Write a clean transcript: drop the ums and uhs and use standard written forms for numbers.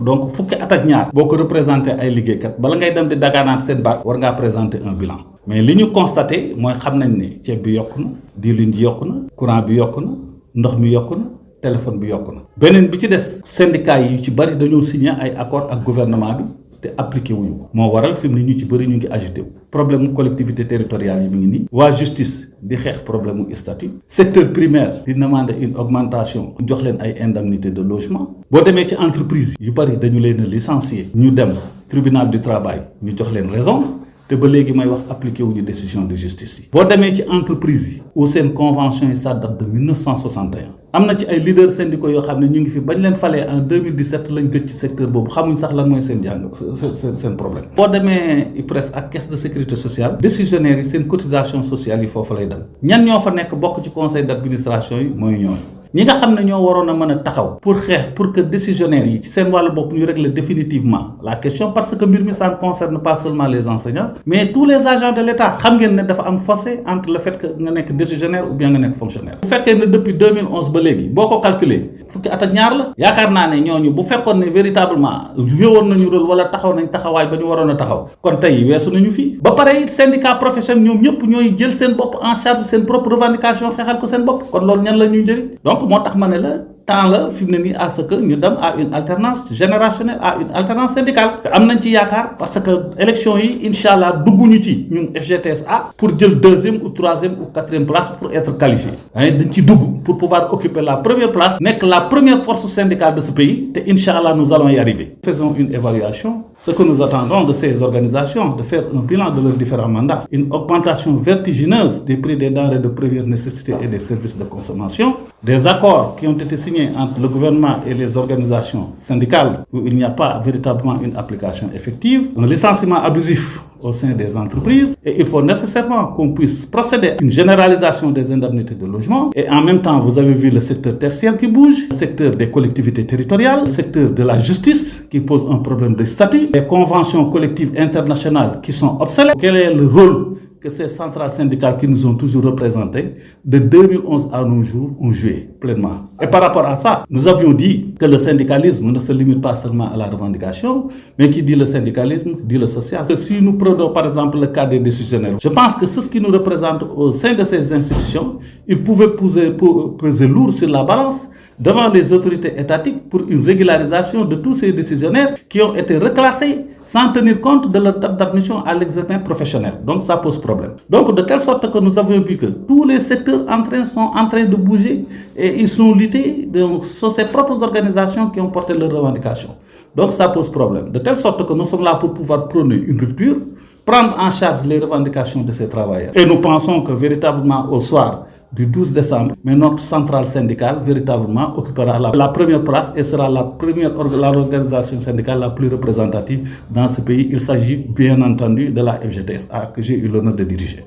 donc fukki at ak ñaar boo ko représenté ay liggéeykat bala ngay dem di dagaanaat seen baat war ngaa présenter un bilan mais li ñu constaté mooy xam nañ ne ceeb bi yokku na diwlin ji yokku na courant bi yokku na ndox mi yokku na téléphone bi yokku na beneen bi ci des syndicat yi ci bari dañoo signé ay accord ak gouvernement bi te appliqué wuñu ko moo waral fi mu ne ñu ci bëri ñu ngi agité wu problème mu collectivité territoriale yi mi ngi nii waa justice di xeex problème mu statut secteur primaire di demander une augmentation jox leen ay indemnité de logement boo demee ci entreprise yu bëri dañu leen a licencier ñu dem tribunal du travail ñu jox leen raison te ba léegi may wax appliqué wuñu décision de justice yi boo demee ci entreprise yi ou seen convention yi ça date de 1961 am na ci ay leaders syndicaux yoo xam ne ñu ngi fi bañ leen falee en 2017 lañ gëj ci secteur boobu xamuñ sax lan mooy seen jàng seen problème boo demee IPRES ak caisse de sécurité sociale décisionnaires yi seen cotisation sociale yi foofu lay dem ñan ñoo fa nekk bokk ci conseil d'administration yi mooy ñooñu ñi nga xam ne ñoo waroon a mën a taxaw pour xeex pour que décisionnaires yi ci seen wàllu bopp ñu régler définitivement la question parce que mbir mi ça ne concerne pas seulement les enseignants mais tous les agents de l'État xam ngeen ne dafa am fossé entre le fait que nga nekk décisionnaire ou bien nga nekk fonctionnaire bu fekkee ne depuis 2011 ba léegi boo ko calculer fukki at ak ñaar la yaakaar naa ne ñooñu bu fekkoon ne véritablement joué nañu rôle wala taxaw nañ taxawaay ba ñu waroon a taxaw kon tey weesu nañu fii ba pare it syndicat professionnel ñoom ñëpp ñooy jël seen bopp en charge seen propre revendication xeexal ko seen bopp kon loolu ñan la ñuy njëriñ donc moo tax ma ne la temps la fi mu ne nii à ce que ñu dem à une alternance générationnelle à une alternance syndicale te am nañ ci yaakaar parce que élection yi incha allah dugguñu ci ñun FGTSA pour jël deuxième ou troisième ou quatrième place pour être qualifié dañ ci dugg pour pouvoir occuper la première place nekk la première force syndicale de ce pays te incha allah nous allons y arriver. Faisons une évaluation ce que nous attendons de ces organisations de faire un bilan de leurs différents mandats une augmentation vertigineuse des prix des denrées de première nécessité et des services de consommation des accords qui ont été signés entre le gouvernement et les organisations syndicales où il n'y a pas véritablement une application effective, un licenciement abusif au sein des entreprises et il faut nécessairement qu'on puisse procéder à une généralisation des indemnités de logement et en même temps vous avez vu le secteur tertiaire qui bouge, le secteur des collectivités territoriales, le secteur de la justice qui pose un problème de statut, les conventions collectives internationales qui sont obsolètes. Quel est le rôle que ces centrales syndicales qui nous ont toujours représentés de 2011 à nos jours ont joué pleinement. Et par rapport à ça, nous avions dit que le syndicalisme ne se limite pas seulement à la revendication, mais qui dit le syndicalisme, dit le social. Si nous prenons par exemple le cas des décisionnaires, je pense que ceux qui nous représentent au sein de ces institutions, ils pouvaient peser lourd sur la balance devant les autorités étatiques pour une régularisation de tous ces décisionnaires qui ont été reclassés sans tenir compte de leur date d'admission à l'examen professionnel. Donc ça pose problème. Donc de telle sorte que nous avons vu que tous les secteurs sont en train de bouger et ils sont luttés, ce sont ces propres organisations qui ont porté leurs revendications. Donc ça pose problème. De telle sorte que nous sommes là pour pouvoir prôner une rupture, prendre en charge les revendications de ces travailleurs. Et nous pensons que véritablement au soir du 12 décembre, mais notre centrale syndicale véritablement occupera la première place et sera l'organisation syndicale la plus représentative dans ce pays. Il s'agit bien entendu de la FGTSA que j'ai eu l'honneur de diriger.